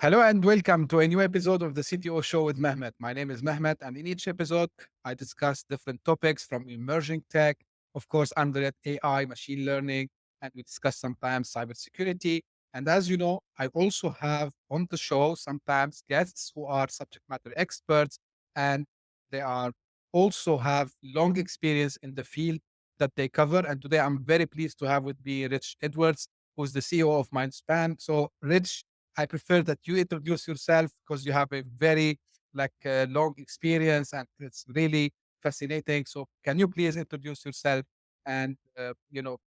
Hello and welcome to a new episode of the CTO Show with Mehmet. My name is Mehmet, and in each episode, I discuss different topics from emerging tech, of course, under it, AI, machine learning, and we discuss sometimes cybersecurity. And as you know, I also have on the show sometimes guests who are subject matter experts, and they are also have long experience in the field that they cover. And today, I'm very pleased to have with me Rich Edwards, who's the CEO of Mindspan. So, Rich, I prefer that you introduce yourself because you have a very long experience and it's really fascinating. So can you please introduce yourself and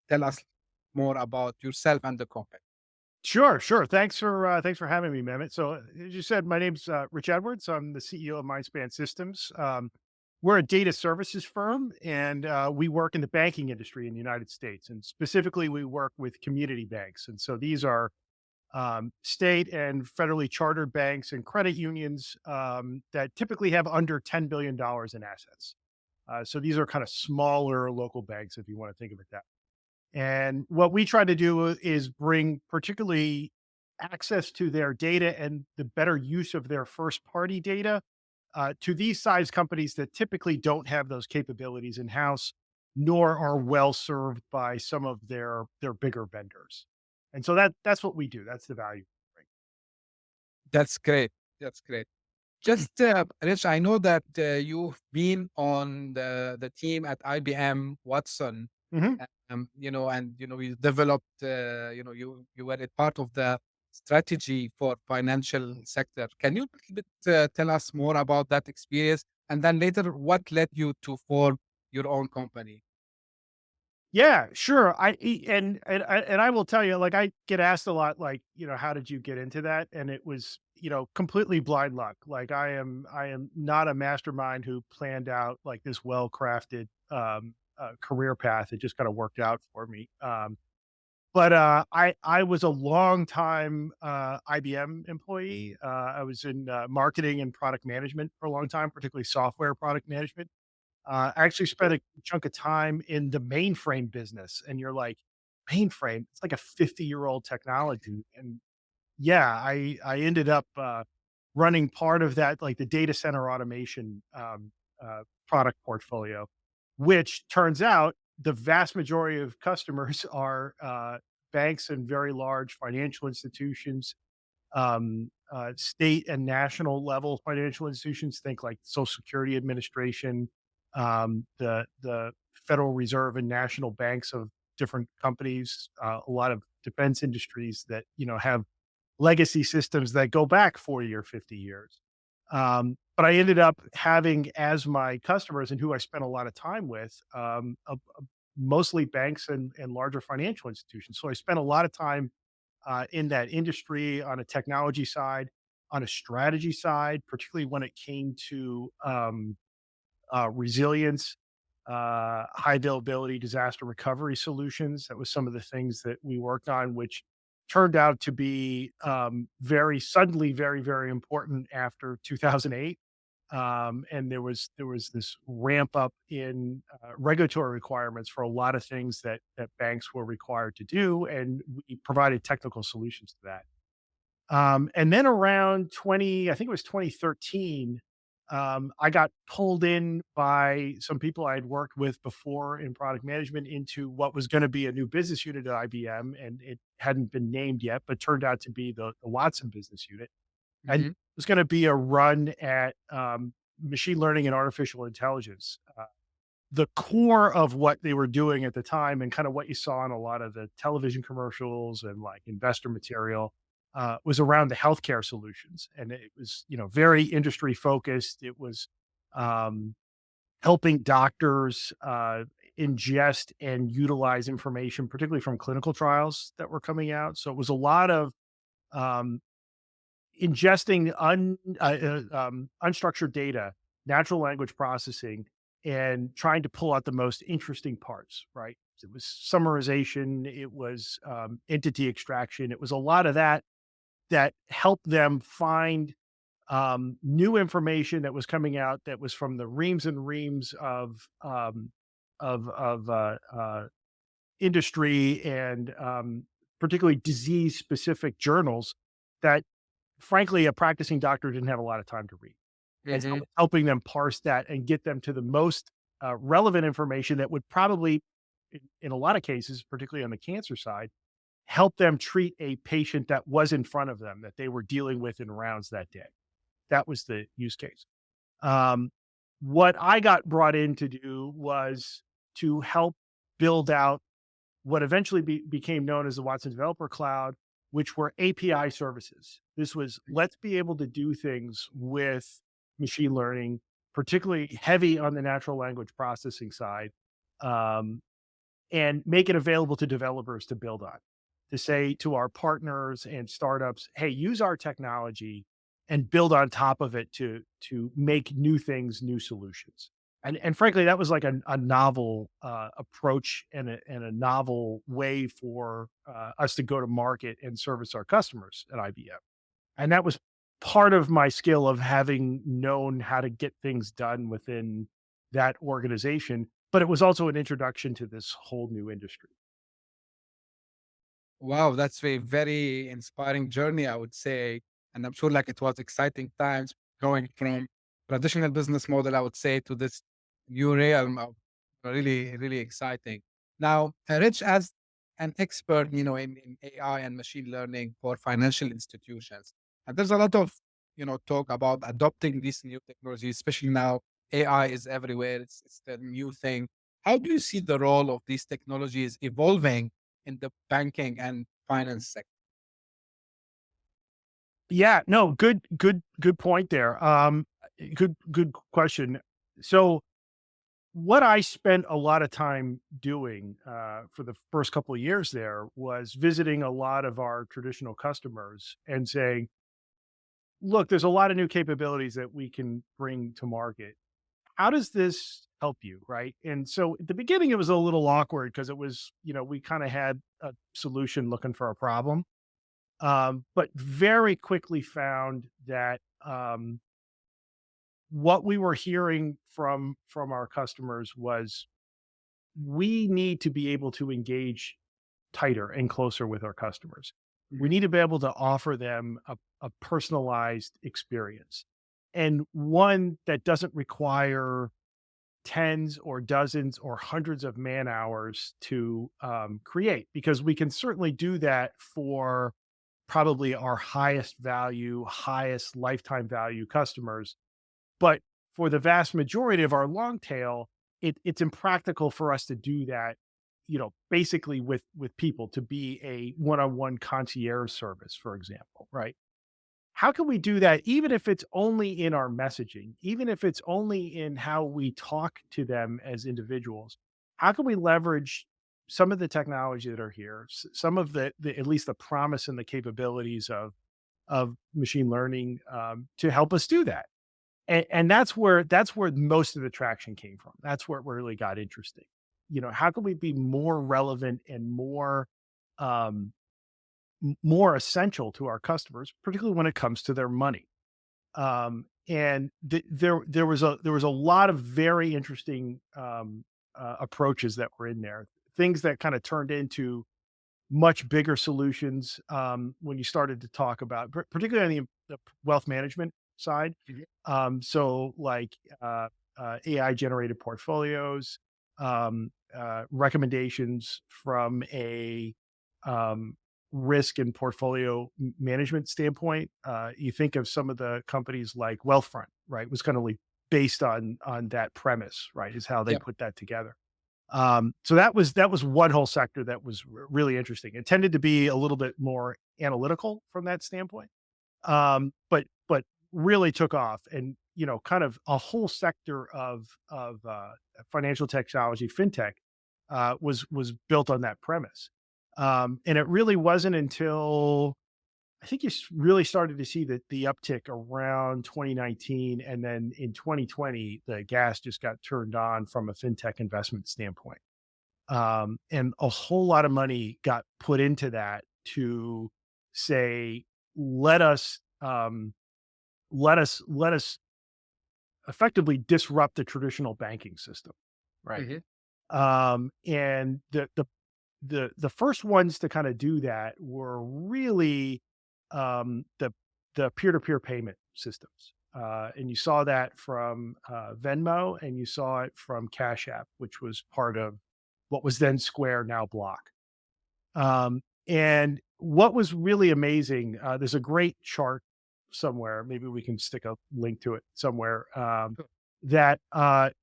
tell us more about yourself and the company? Sure, sure. Thanks for having me, Mehmet. So, as you said, my name's Rich Edwards. I'm the CEO of Mindspan Systems. We're a data services firm, and we work in the banking industry in the United States. And specifically, we work with community banks. And so these are state and federally chartered banks and credit unions that typically have under $10 billion in assets. So these are kind of smaller local banks, if you want to think of it that. And what we try to do is bring particularly access to their data and the better use of their first party data to these size companies that typically don't have those capabilities in house, nor are well served by some of their bigger vendors. And so that's what we do. That's the value. we That's great. That's great. Just Rich, I know that you've been on the team at IBM Watson, bring. Mhm. and you developed, you were a part of the strategy for financial sector. Can you a little bit tell us more about that experience, and then later what led you to form your own company? Yeah, sure. I will tell you, like, I get asked a lot, like, how did you get into that? And it was, completely blind luck. Like, I am not a mastermind who planned out like this well-crafted career path. It just kind of worked out for me. But I was a long time IBM employee. I was in marketing and product management for a long time, particularly software product management. I actually spent a chunk of time in the mainframe business, and you're like, "Mainframe? It's like a 50-year-old technology." And yeah, I ended up, running part of that, like, the data center automation, product portfolio, which turns out the vast majority of customers are, banks and very large financial institutions, state and national level financial institutions, think like Social Security Administration, the Federal Reserve and national banks of different companies, a lot of defense industries that have legacy systems that go back 40 or 50 years. But I ended up having as my customers and who I spent a lot of time with, mostly banks and larger financial institutions. So I spent a lot of time in that industry on a technology side, on a strategy side, particularly when it came to resilience, high availability disaster recovery solutions. That was some of the things that we worked on, which turned out to be very suddenly very, very important after 2008. And there was this ramp up in regulatory requirements for a lot of things that banks were required to do, and we provided technical solutions to that. And then around 20, I think it was 2013, I got pulled in by some people I had worked with before in product management into what was going to be a new business unit at IBM, and it hadn't been named yet, but turned out to be the Watson business unit. And it Hmm. was going to be a run at machine learning and artificial intelligence. The core of what they were doing at the time and kind of what you saw in a lot of the television commercials and like investor material was around the healthcare solutions. And it was, very industry focused. It was um, helping doctors ingest and utilize information, particularly from clinical trials that were coming out. So it was a lot of um, ingesting unstructured data, natural language processing, and trying to pull out the most interesting parts, right? It was summarization, it was entity extraction, it was a lot of that that helped them find new information that was coming out that was from the reams and reams of industry and particularly disease specific journals that frankly, a practicing doctor didn't have a lot of time to read. And so Hmm. helping them parse that and get them to the most relevant information that would probably, in a lot of cases, particularly on the cancer side, help them treat a patient that was in front of them that they were dealing with in rounds that day. That was the use case. Um, what I got brought in to do was to help build out what eventually became known as the Watson Developer Cloud, which were API services. This was, let's be able to do things with machine learning, particularly heavy on the natural language processing side, um, and make it available to developers to build on. To say to our partners and startups, hey, use our technology and build on top of it to make new things, new solutions. And frankly, that was like a novel approach and a novel way for us to go to market and service our customers at IBM. And that was part of my skill of having known how to get things done within that organization, but it was also an introduction to this whole new industry. Wow, that's a very inspiring journey, I would say. And I'm sure like it was exciting times going from traditional business model, I would say, to this new realm of really, really exciting. Now, Rich, as an expert, in AI and machine learning for financial institutions, and there's a lot of, talk about adopting these new technologies, especially now AI is everywhere. It's the new thing. How do you see the role of these technologies evolving in the banking and finance sector? Yeah, no, good point there. Good question. So what I spent a lot of time doing for the first couple of years there was visiting a lot of our traditional customers and saying, look, there's a lot of new capabilities that we can bring to market. How does this help you? Right. And so at the beginning, it was a little awkward because it was, we kind of had a solution looking for a problem. But very quickly found that what we were hearing from our customers was we need to be able to engage tighter and closer with our customers. We Mhm. need to be able to offer them a personalized experience, and one that doesn't require tens or dozens or hundreds of man hours to create, because we can certainly do that for probably our highest value, highest lifetime value customers. But for the vast majority of our long tail, it's impractical for us to do that, basically with people to be a one-on-one concierge service, for example, right? How can we do that even if it's only in our messaging, even if it's only in how we talk to them as individuals? How can we leverage some of the technology that are here, some of the at least the promise and the capabilities of machine learning to help us do that? And that's where most of the traction came from. That's where it really got interesting. How can we be more relevant and um, more essential to our customers, particularly when it comes to their money? And there was a lot of very interesting approaches that were in there, things that kind of turned into much bigger solutions when you started to talk about, particularly on the wealth management side. Mhm. So, like AI generated portfolios, recommendations from a um, risk and portfolio management standpoint. You think of some of the companies like Wealthfront, right? Was kind of like based on that premise, right? Is how they Yep. put that together. So that was one whole sector that was really interesting. It tended to be a little bit more analytical from that standpoint, but really took off, and kind of a whole sector of financial technology, fintech, was built on that premise. And it really wasn't until I think you really started to see the uptick around 2019, and then in 2020, the gas just got turned on from a fintech investment standpoint, and a whole lot of money got put into that to say, let us, let us effectively disrupt the traditional banking system, right? Mhm. And the first ones to kind of do that were really the the peer-to-peer payment systems. And you saw that from Venmo, and you saw it from Cash App, which was part of what was then Square, now Block. And what was really amazing, there's a great chart somewhere, maybe we can stick a link to it somewhere, Sure. that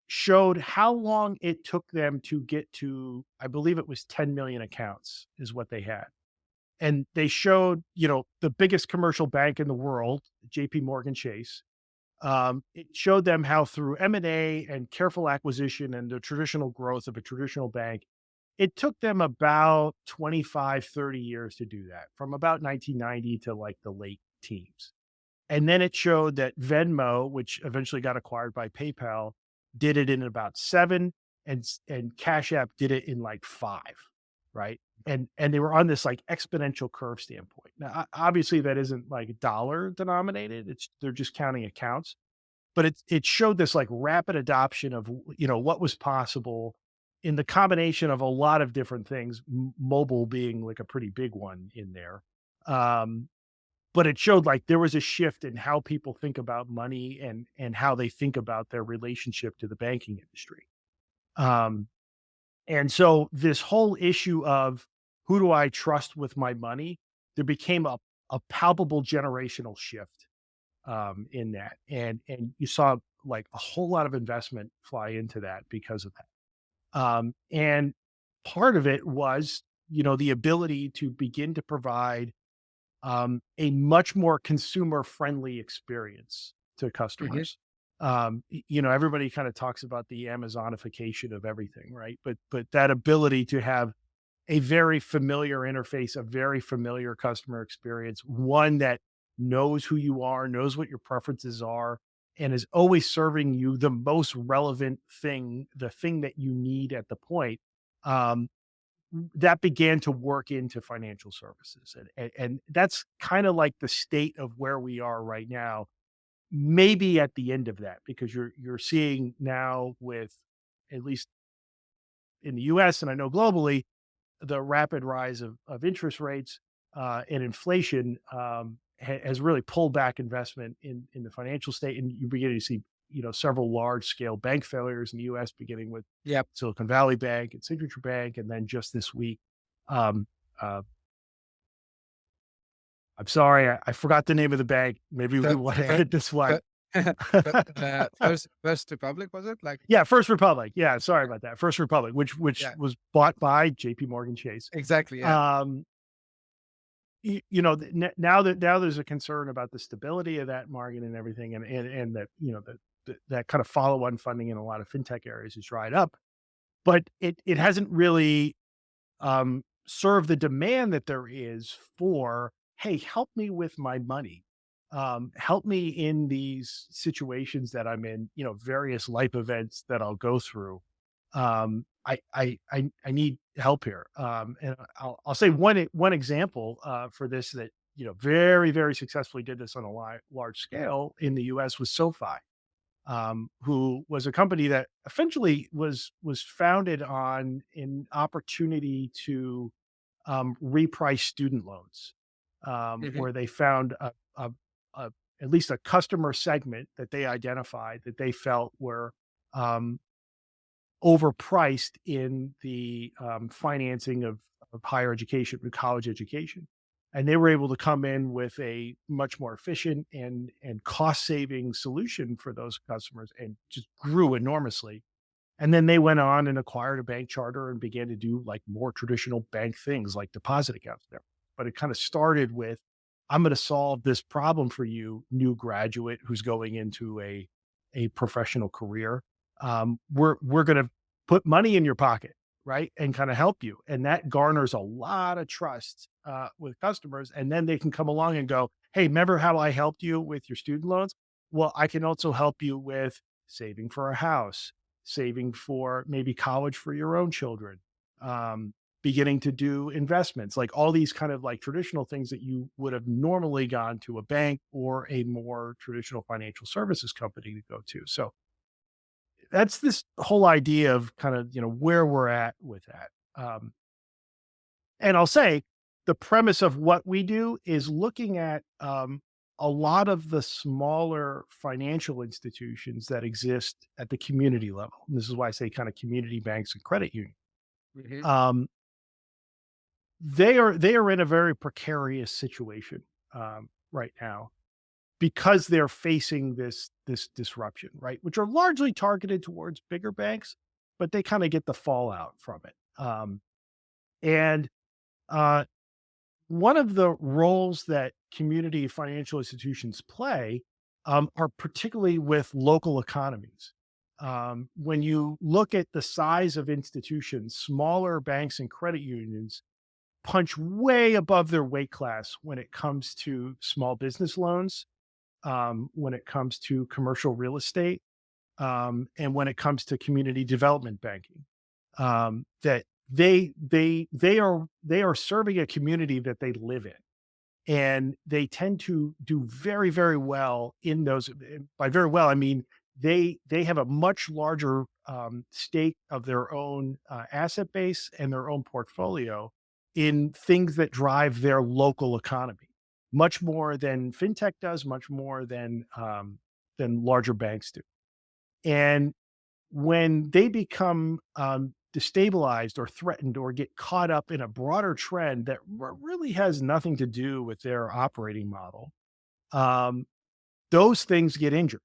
showed how long it took them to get to, I believe it was 10 million accounts is what they had. And they showed, the biggest commercial bank in the world, JP Morgan Chase. It showed them how through M&A and careful acquisition and the traditional growth of a traditional bank, it took them about 25, 30 years to do that, from about 1990 to like the late teens. And then it showed that Venmo, which eventually got acquired by PayPal, did it in about 7, and Cash App did it in like 5, right? And they were on this like exponential curve standpoint. Now, obviously that isn't like dollar denominated. They're just counting accounts, but it showed this like rapid adoption of, what was possible in the combination of a lot of different things, mobile being like a pretty big one in there. Um, but it showed like there was a shift in how people think about money and how they think about their relationship to the banking industry. Um, and so this whole issue of who do I trust with my money, there became a palpable generational shift in that. And you saw like a whole lot of investment fly into that because of that. And part of it was, the ability to begin to provide a much more consumer friendly experience to Mhm. customers. Everybody kind of talks about the Amazonification of everything, right? But that ability to have a very familiar interface, a very familiar customer experience, one that knows who you are, knows what your preferences are, and is always serving you the most relevant thing, the thing that you need at the point. Um, that began to work into financial services. And that's kind of like the state of where we are right now, maybe at the end of that, because you're seeing now with, at least in the US and I know globally, the rapid rise of interest rates and inflation has really pulled back investment in the financial state, and you're beginning to see several large scale bank failures in the U.S. beginning with Yep. Silicon Valley Bank and Signature Bank, and then just this week, um, uh, I'm sorry, I forgot the name of the bank. Maybe we The want to fir edit this one. fir the First Republic, was it? Like, Yeah, First Republic. Yeah, sorry yeah, about that. First Republic, which yeah, was bought by J.P. Morgan Chase. exactly, yeah. Um, now there's a concern about the stability of that market and everything, and that that kind of follow on funding in a lot of fintech areas is dried up, but it hasn't really served the demand that there is for, hey, help me with my money, help me in these situations that I'm in, various life events that I'll go through. I need help here. And I'll say one example for this that very very successfully did this on a large scale in the U.S. was SoFi, who was a company that eventually was founded on an opportunity to reprice student loans, Mhm. where they found a at least a customer segment that they identified that they felt were um, overpriced in the financing of higher education, of college education. And they were able to come in with a much more efficient and cost saving solution for those customers, and just grew enormously. And then they went on and acquired a bank charter and began to do like more traditional bank things like deposit accounts there. But it kind of started with, I'm going to solve this problem for you, new graduate who's going into a professional career. We're going to put money in your pocket, right, and kind of help you, and that garners a lot of trust with customers. And then they can come along and go, hey, remember how I helped you with your student loans? Well, I can also help you with saving for a house, saving for maybe college for your own children, um, beginning to do investments, like all these kind of like traditional things that you would have normally gone to a bank or a more traditional financial services company to go to. So that's this whole idea of kind of, where we're at with that. And I'll say the premise of what we do is looking at a lot of the smaller financial institutions that exist at the community level, and this is why I say kind of community banks and credit unions, Mhm. um, they are in a very precarious situation right now because they're facing this disruption, right? Which are largely targeted towards bigger banks, but they kind of get the fallout from it. And uh, One of the roles that community financial institutions play are particularly with local economies. When you look at the size of institutions, smaller banks and credit unions punch way above their weight class when it comes to small business loans, when it comes to commercial real estate, and when it comes to community development banking. That they are serving a community that they live in, and they tend to do very, very well in those. By very well, I mean they have a much larger stake of their own asset base and their own portfolio in things that drive their local economy, much more than fintech does, much more than larger banks do. And when they become destabilized or threatened or get caught up in a broader trend that really has nothing to do with their operating model, um, those things get injured.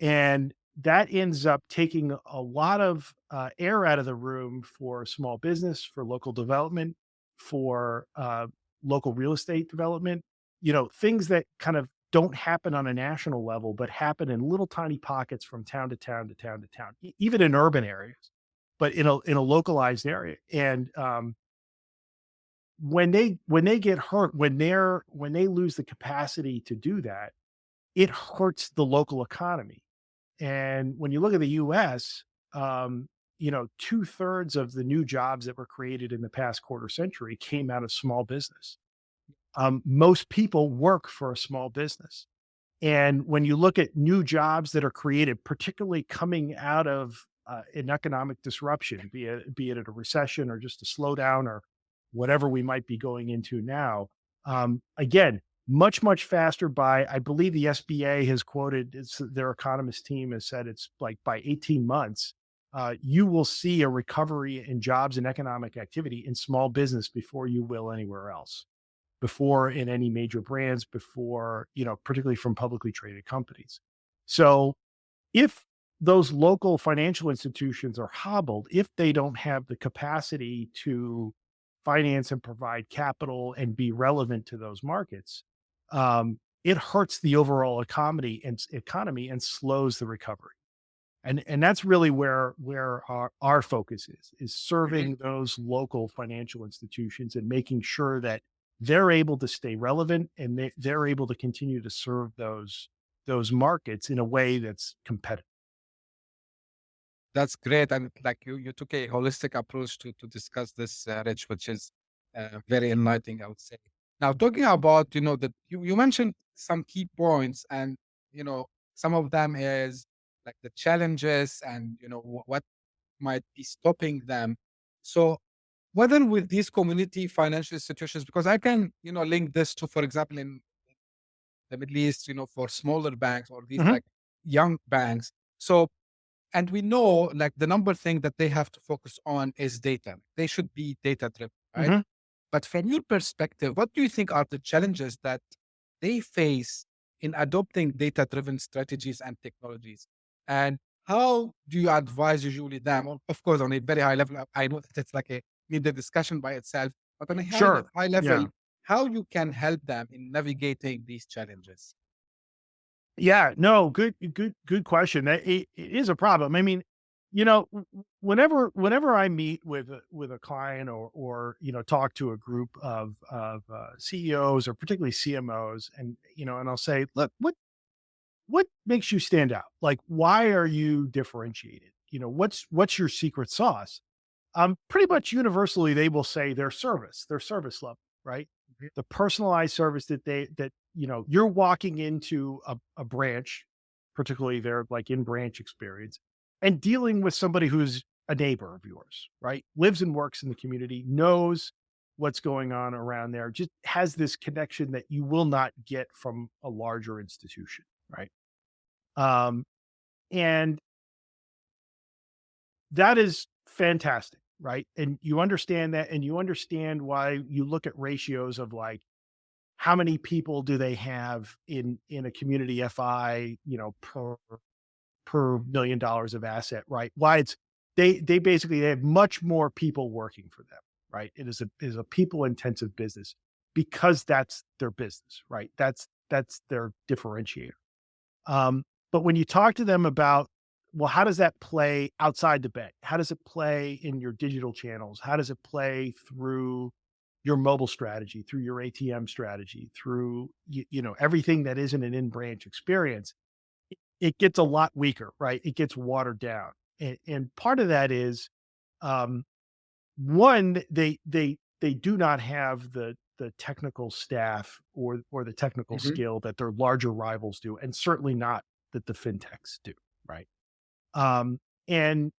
And that ends up taking a lot of air out of the room for small business, for local development, for local real estate development, things that kind of don't happen on a national level, but happen in little tiny pockets from town to town to town to town, even in urban areas, but in a localized area. And when they get hurt, when they lose the capacity to do that, it hurts the local economy. And when you look at the US, 2/3 of the new jobs that were created in the past quarter century came out of small business. Most people work for a small business. And when you look at new jobs that are created, particularly coming out of an economic disruption, be it a recession or just a slowdown or whatever we might be going into now, again, much much faster. By I believe the SBA has quoted their economist team has said it's like by 18 months, you will see a recovery in jobs and economic activity in small business before you will anywhere else, before in any major brands, before, particularly from publicly traded companies. So if those local financial institutions are hobbled, if they don't have the capacity to finance and provide capital and be relevant to those markets, it hurts the overall economy and slows the recovery. And that's really where our focus is Mhm. serving those local financial institutions and making sure that they're able to stay relevant and they're able to continue to serve those markets in a way that's competitive. That's great, and like you took a holistic approach to discuss this, Rich, which is very enlightening, I would say. Now, talking about that you mentioned some key points, and some of them is like the challenges, and what might be stopping them. So, whether with these community financial institutions, because I can link this to, for example, in the Middle East, for smaller banks or these Mhm, like young banks. So and we know like the number thing that they have to focus on is data. They should be data driven, right? mhm. But from your perspective, what do you think are the challenges that they face in adopting data driven strategies and technologies? And how do you advise usually them? Of course, on a very high level, I know that it's like a need a discussion by itself, but on a Sure. high level, Yeah. how you can help them in navigating these challenges? Yeah, no, good question. It is a problem. I mean, whenever I meet with a client or talk to a group of CEOs or particularly CMOs, and I'll say, look, what makes you stand out? Like, why are you differentiated? What's your secret sauce? Pretty much universally, they will say their service level, right? Mhm. The personalized service that you're walking into a branch, particularly their like in branch experience, and dealing with somebody who's a neighbor of yours, right? Lives and works in the community, knows. what's going on around there, just has this connection that you will not get from a larger institution, right? Um, and that is fantastic, right? And you understand that, and you understand why you look at ratios of like how many people do they have in a community FI, per $1 million of asset, right? Why it's they basically they have much more people working for them, right? It is a people intensive business because that's their business, right? That's their differentiator. Um, but when you talk to them about, well, how does that play outside the bank? How does it play in your digital channels? How does it play through your mobile strategy, through your ATM strategy, through everything that isn't an in-branch experience? It gets a lot weaker, right? It gets watered down. And part of that is um one, they do not have the technical staff or the technical Hmm. skill that their larger rivals do, and certainly not that the fintechs do, right? And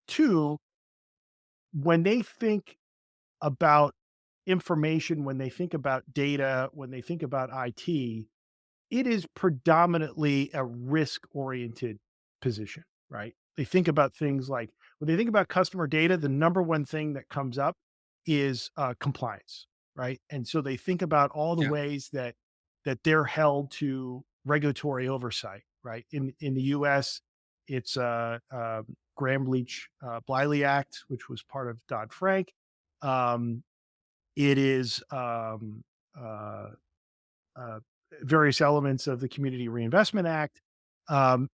two, when they think about information, when they think about data, when they think about IT, it is predominantly a risk-oriented position, right? They think about things like when they think about customer data, the number one thing that comes up is, compliance, right? And so they think about all the Yeah. ways that they're held to regulatory oversight, right? In the US, it's, Graham-Leach-Bliley Act, which was part of Dodd-Frank. It is, uh uh, various elements of the Community Reinvestment Act, um,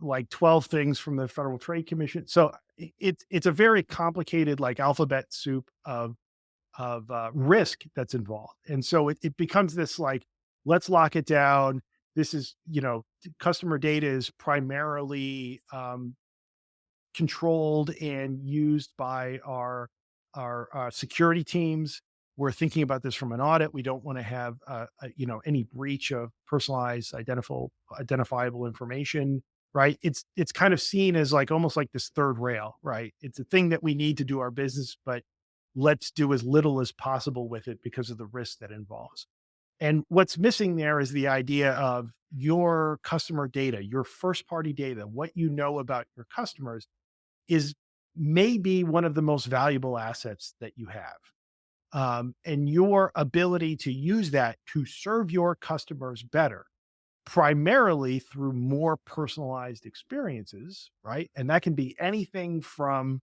like 12 things from the Federal Trade Commission. So it's a very complicated, like alphabet soup of risk that's involved, and so it becomes this like, let's lock it down. This is customer data is primarily controlled and used by our security teams. We're thinking about this from an audit. We don't want to have any breach of personalized identifiable information, right? It's kind of seen as like almost like this third rail, right? It's a thing that we need to do our business, but let's do as little as possible with it because of the risk that involves. And what's missing there is the idea of your customer data, your first party data, what you know about your customers is maybe one of the most valuable assets that you have. And your ability to use that to serve your customers better, primarily through more personalized experiences, right? And that can be anything from,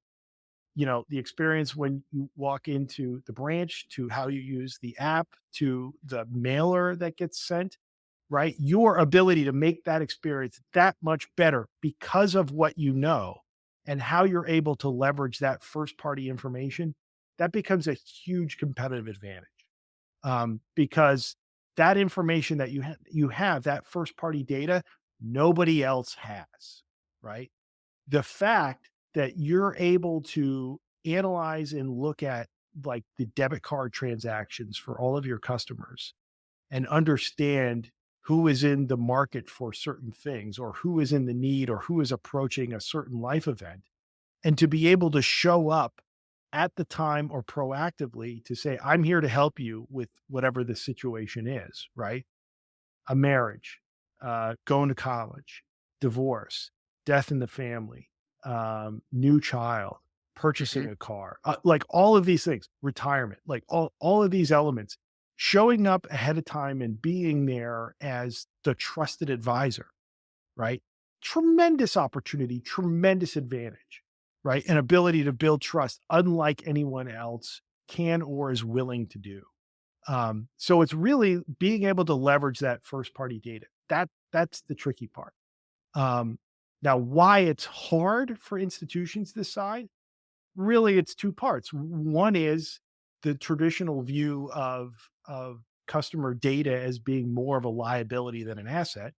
the experience when you walk into the branch to how you use the app to the mailer that gets sent, right? Your ability to make that experience that much better because of what you know and how you're able to leverage that first party information, that becomes a huge competitive advantage. Because that information that you have, that first party data, nobody else has, right? The fact that you're able to analyze and look at like the debit card transactions for all of your customers and understand who is in the market for certain things or who is in the need or who is approaching a certain life event, and to be able to show up at the time or proactively to say, I'm here to help you with whatever the situation is, right? A marriage, going to college, divorce, death in the family, new child, purchasing Hmm. a car, like all of these things, retirement, like all of these elements, showing up ahead of time and being there as the trusted advisor, right? Tremendous opportunity, tremendous advantage, right? An ability to build trust unlike anyone else can or is willing to do. So it's really being able to leverage that first party data. That's the tricky part. Um, Now, why it's hard for institutions this side, really, it's two parts. One is the traditional view of customer data as being more of a liability than an asset,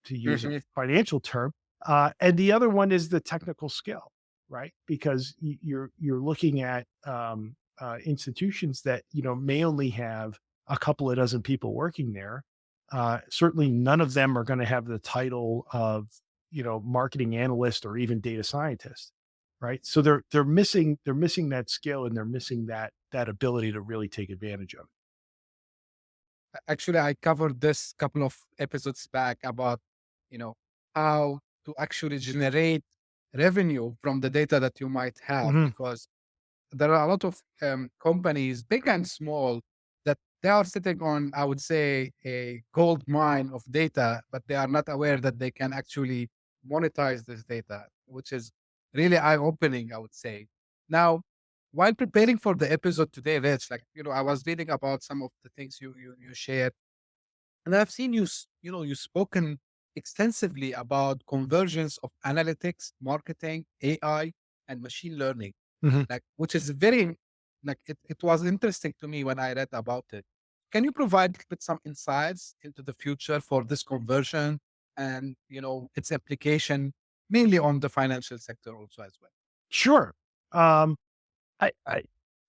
to use a Hmm. financial term. And the other one is the technical skill, right? Because you're looking at institutions that may only have a couple of dozen people working there. Certainly, none of them are going to have the title of marketing analyst or even data scientist. right? So they're missing that skill, and they're missing that ability to really take advantage of it. Actually, I covered this couple of episodes back about, how to actually generate revenue from the data that you might have, Mhm, because there are a lot of companies, big and small, that they are sitting on, I would say, a gold mine of data, but they are not aware that they can actually monetize this data, which is really eye-opening, I would say. Now, while preparing for the episode today, Rich, like, I was reading about some of the things you shared, and I've seen you've spoken extensively about convergence of analytics, marketing, AI, and machine learning, mhm. like, which is very, like, it was interesting to me when I read about it. Can you provide with some insights into the future for this conversion and its application mainly on the financial sector also as well? Sure. Um,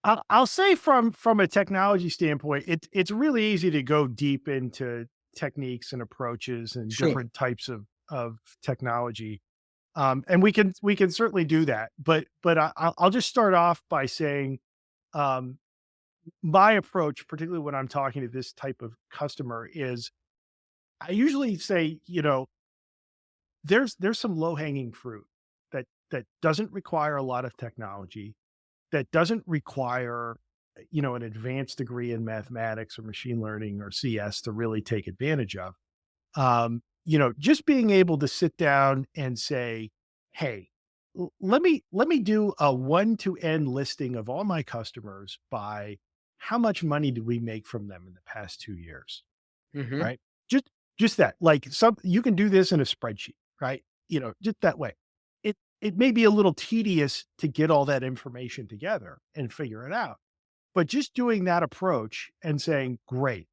I'll say from a technology standpoint, it's really easy to go deep into techniques and approaches and Sure. different types of technology. And we can certainly do that. But I'll just start off by saying, um, my approach, particularly when I'm talking to this type of customer, is I usually say, there's some low hanging fruit that doesn't require a lot of technology, that doesn't require, an advanced degree in mathematics or machine learning or CS to really take advantage of. Just being able to sit down and say, "Hey, let me do a one to n listing of all my customers by how much money did we make from them in the past 2 years?" Hmm. Right? Just just that. Like, some you can do this in a spreadsheet, right? Just that way. It may be a little tedious to get all that information together and figure it out. But just doing that approach and saying, "Great,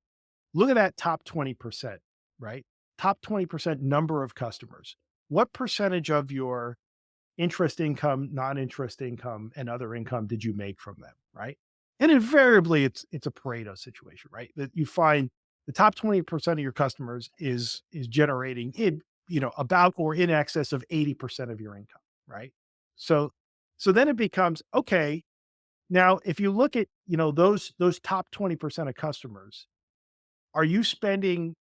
look at that top 20%, right? Top 20% number of customers. What percentage of your interest income, non-interest income, and other income did you make from them?" Right? And invariably it's a Pareto situation, right? That you find the top 20% of your customers is generating about or in excess of 80% of your income, right? So so then it becomes, okay, now if you look at, those top 20% of customers, are you spending,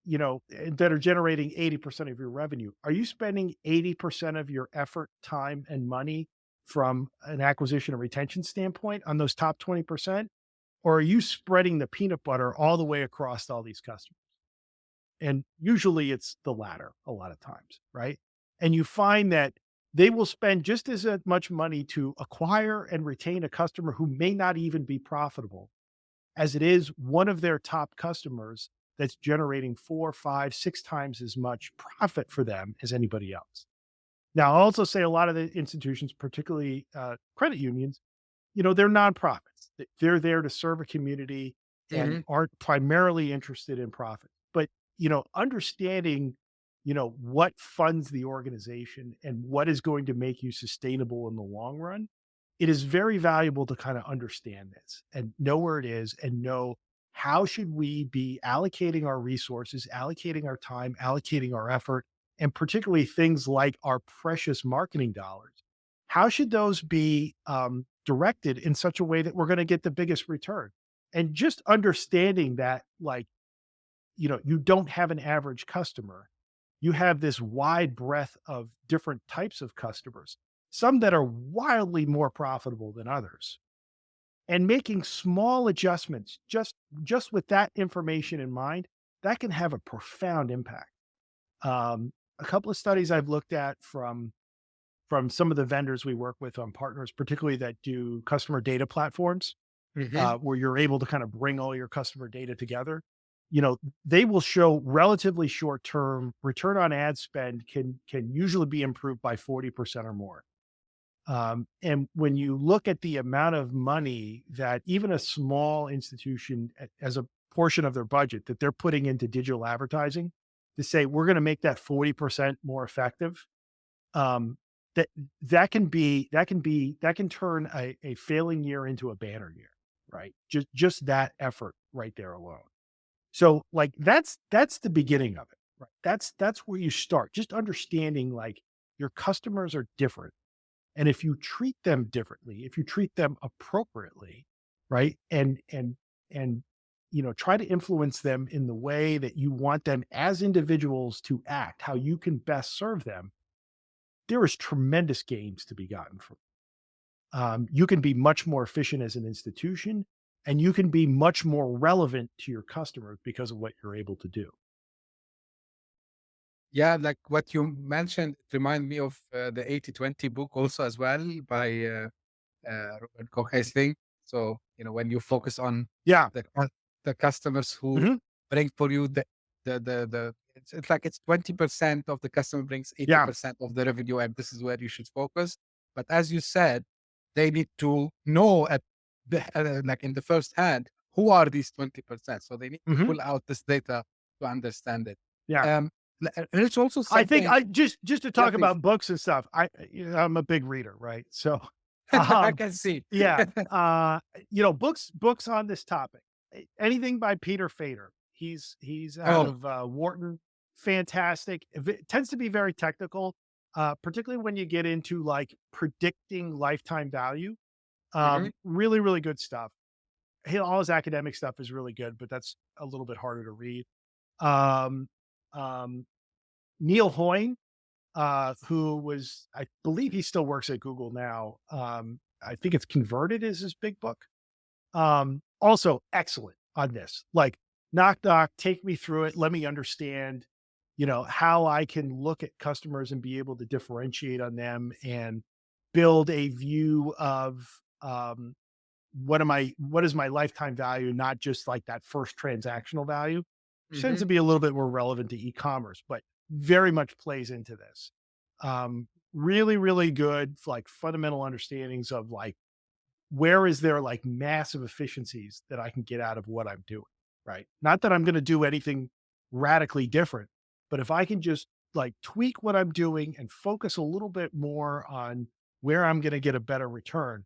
that are generating 80% of your revenue, are you spending 80% of your effort, time, and money from an acquisition and retention standpoint on those top 20%? Or are you spreading the peanut butter all the way across all these customers? And usually it's the latter a lot of times, right? And you find that they will spend just as much money to acquire and retain a customer who may not even be profitable as it is one of their top customers that's generating 4, 5, 6 times as much profit for them as anybody else. Now, I'll also say a lot of the institutions, particularly credit unions, they're nonprofits. They're there to serve a community and Hmm. aren't primarily interested in profit. But, understanding, what funds the organization and what is going to make you sustainable in the long run, it is very valuable to kind of understand this and know where it is and know how should we be allocating our resources, allocating our time, allocating our effort, and particularly things like our precious marketing dollars. How should those be directed in such a way that we're going to get the biggest return? And just understanding that, like, you don't have an average customer. You have this wide breadth of different types of customers, some that are wildly more profitable than others. And making small adjustments just with that information in mind, that can have a profound impact. A couple of studies I've looked at from some of the vendors we work with on partners, particularly that do customer data platforms, Hmm. where you're able to kind of bring all your customer data together. They will show relatively short term return on ad spend can usually be improved by 40% or more. And when you look at the amount of money that even a small institution, as a portion of their budget that they're putting into digital advertising, to say we're going to make that 40% more effective, um, that that can turn a failing year into a banner year, right? Just that effort right there alone. So, like, that's the beginning of it, right? That's where you start. Just understanding, like, your customers are different, And if you treat them differently, if you treat them appropriately, right? And try to influence them in the way that you want them as individuals to act, how you can best serve them, there is tremendous gains to be gotten from. You can be much more efficient as an institution, and you can be much more relevant to your customers because of what you're able to do. Yeah, like what you mentioned, it remind me of the 80-20 book also as well by Robert Koch, I think. So, when you focus on Yeah. the customers who Mhm. bring for you it's like it's 20% of the customer brings Yeah. 80% of the revenue, and this is where you should focus. But as you said, they need to know like in the first hand, who are these 20%. So they need to Mhm. pull out this data to understand it. Yeah. Um, and it's also I think something. I just to Yeah, talk please. about books and stuff, I'm a big reader, right? So, I um, can see. yeah, books on this topic. Anything by Peter Fader. He's out Oh. of, Wharton. Fantastic. Tends to be very technical, particularly when you get into, like, predicting lifetime value. Mhm. Really, really good stuff. All his academic stuff is really good, but that's a little bit harder to read. Um, um, Neil Hoyne, who was, I believe he still works at Google now. I think it's Converted is his big book. Also excellent on this. Like, knock, knock, take me through it. Let me understand, how I can look at customers and be able to differentiate on them and build a view of, what is my lifetime value, not just like that first transactional value, which tends to Mhm. be a little bit more relevant to e-commerce, but very much plays into this. Really, really good, like fundamental understandings of like where is there like massive efficiencies that I can get out of what I'm doing, right? Not that I'm going to do anything radically different, but if I can just like tweak what I'm doing and focus a little bit more on where I'm going to get a better return,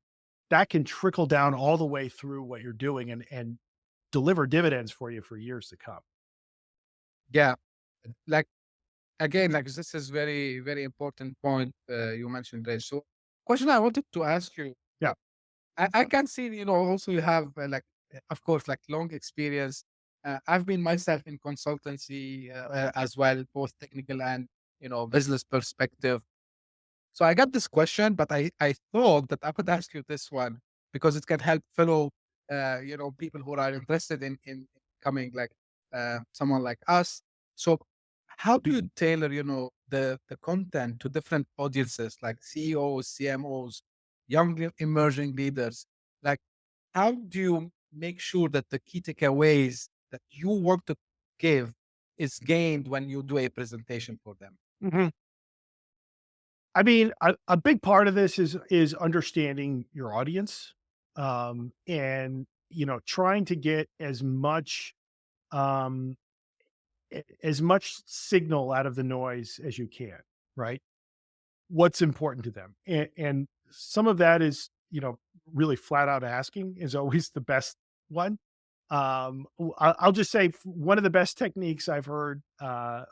that can trickle down all the way through what you're doing and deliver dividends for you for years to come. Yeah. Like, again, like this is very, very important point you mentioned there. So, question I wanted to ask you. Yeah. I can see, also you have of course, like long experience. I've been myself in consultancy as well, both technical and business perspective. So I got this question, but I thought that I could ask you this one because it can help fellow, people who are interested in coming like someone like us. So how do you tailor, the content to different audiences like CEOs, CMOs, young emerging leaders? Like, how do you make sure that the key takeaways that you want to give is gained when you do a presentation for them? Mhm. I mean, a big part of this is understanding your audience, and trying to get um, as much signal out of the noise as you can. Right? What's important to them, and some of that is really flat out asking is always the best one. I'll just say one of the best techniques I've heard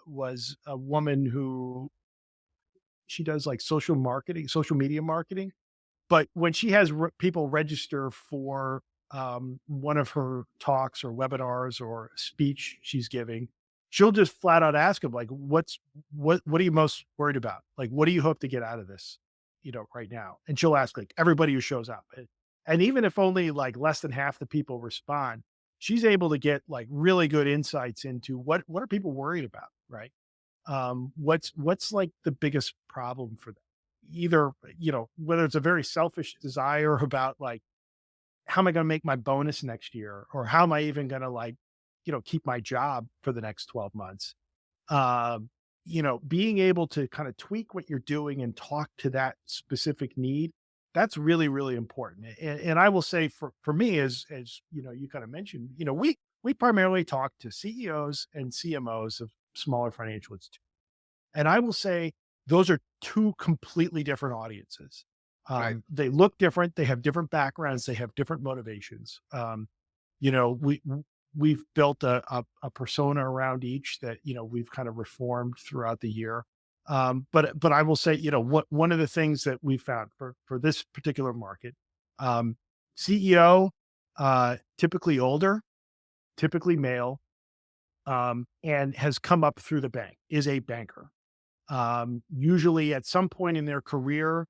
was a woman who she does like social marketing, social media marketing. But when she has people register for one of her talks or webinars or speech she's giving, she'll just flat out ask them like, what are you most worried about? Like, what do you hope to get out of this, right now? And she'll ask like everybody who shows up. And even if only like less than half the people respond, she's able to get like really good insights into what are people worried about, right? What's like the biggest problem for them? Either, whether it's a very selfish desire about like, how am I going to make my bonus next year? Or how am I even going to like, keep my job for the next 12 months? Being able to kind of tweak what you're doing and talk to that specific need, that's really, really important. And I will say for me, as you kind of mentioned, we primarily talk to CEOs and CMOs of smaller financial institutions. And I will say those are 2 completely different audiences. Right. They look different, they have different backgrounds, they have different motivations. You know, we we've built a persona around each that, we've kind of reformed throughout the year. But I will say, what one of the things that we found for this particular market, um, CEO, typically older, typically male, and has come up through the bank, is a banker. Usually at some point in their career,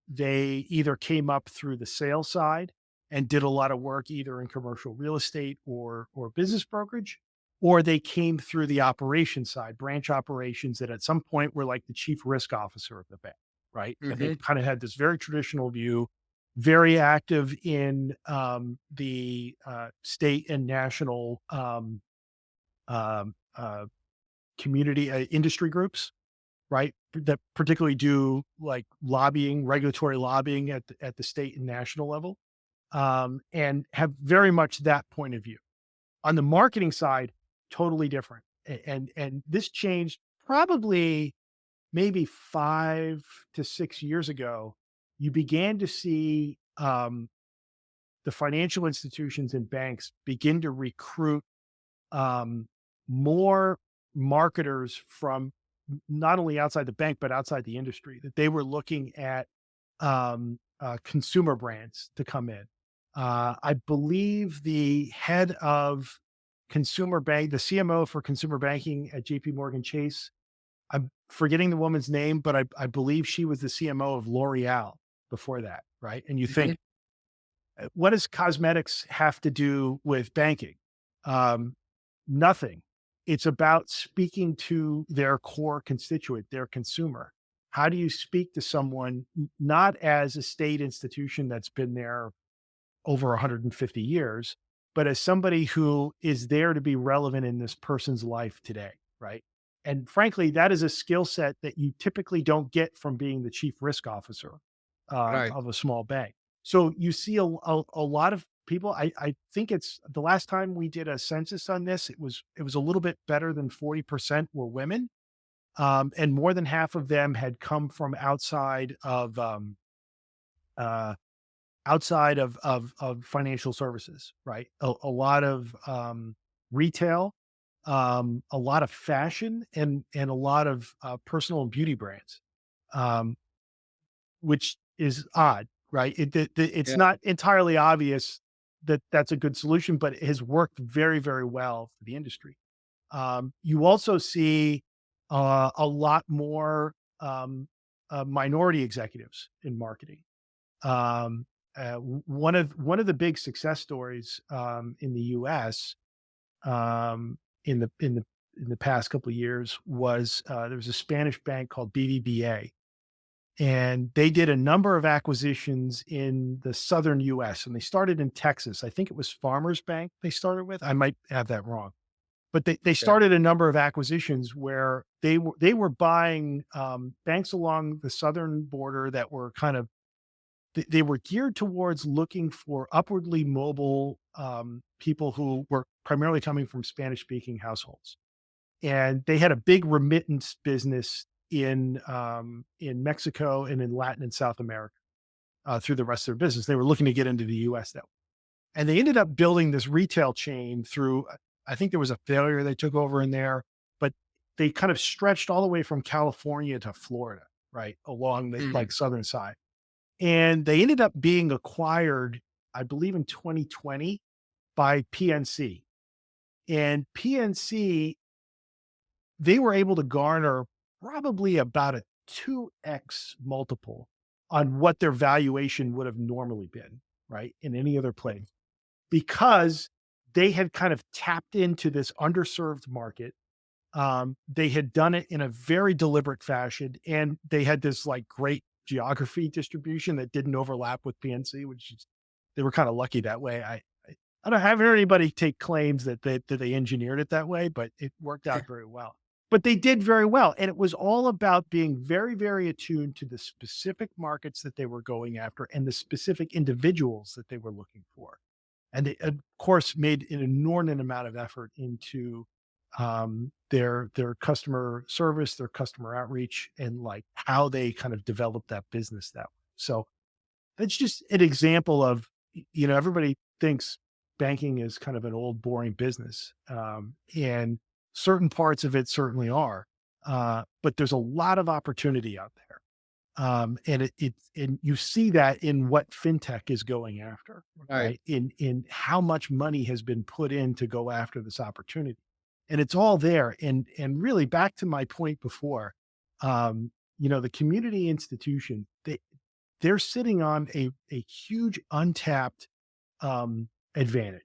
they either came up through the sales side and did a lot of work either in commercial real estate or business brokerage, or they came through the operation side, branch operations that at some point were like the chief risk officer of the bank, right? And they Hmm. kind of had this very traditional view, very active in the state and national um, uh, community industry groups, right? That particularly do like lobbying, regulatory lobbying at the state and national level, and have very much that point of view. On the marketing side, totally different. And this changed probably maybe 5 to 6 years ago. You began to see the financial institutions and banks begin to recruit um, more marketers from not only outside the bank but outside the industry, that they were looking at consumer brands to come in. I believe the head of consumer bank, the CMO for consumer banking at JP Morgan Chase, I'm forgetting the woman's name, but I believe she was the CMO of L'Oreal before that, right? And you Hmm. think, what does cosmetics have to do with banking? Um, Nothing. It's about speaking to their core constituent, their consumer. How do you speak to someone not as a state institution that's been there over 150 years, but as somebody who is there to be relevant in this person's life today, right? And frankly, that is a skill set that you typically don't get from being the chief risk officer Right. of a small bank. So you see a lot of people. I think it's the last time we did a census on this, it was a little bit better than 40% were women, and more than half of them had come from uh, outside of financial services, right? A lot of retail, a lot of fashion, and a lot of personal and beauty brands, um, which is odd, right? It's Yeah. not entirely obvious that that's a good solution, but it has worked very, very well for the industry. You also see a lot more minority executives in marketing. um, one of the big success stories in the U.S. Um, in the past couple of years was there was a Spanish bank called BBVA, and they did a number of acquisitions in the southern U.S. and they started in Texas. I think it was Farmers Bank they started with. I might have that wrong, but they Okay. started a number of acquisitions where they were buying banks along the southern border that were kind of they were geared towards looking for upwardly mobile people who were primarily coming from Spanish speaking households. And they had a big remittance business in Mexico and in Latin and South America through the rest of their business. They were looking to get into the US that way. And they ended up building this retail chain through, I think there was a failure they took over in there, but they kind of stretched all the way from California to Florida, right? Along the Mm. like southern side, and they ended up being acquired, I believe, in 2020 by PNC. And PNC, they were able to garner probably about a 2x multiple on what their valuation would have normally been, right? In any other place, because they had kind of tapped into this underserved market. They had done it in a very deliberate fashion, and they had this like great geography distribution that didn't overlap with PNC, which is, they were kind of lucky that way. I haven't heard anybody take claims that they engineered it that way, but it worked out very well. But they did very well, and it was all about being very, very attuned to the specific markets that they were going after and the specific individuals that they were looking for. And they, of course, made an inordinate amount of effort into their customer service, their customer outreach, and like how they kind of developed that business that way. So that's just an example of, everybody thinks banking is kind of an old boring business, and certain parts of it certainly are. but there's a lot of opportunity out there. And and you see that in what fintech is going after, Right. right? In how much money has been put in to go after this opportunity, and it's all there. And really, back to my point before, the community institution, they're sitting on a huge untapped advantage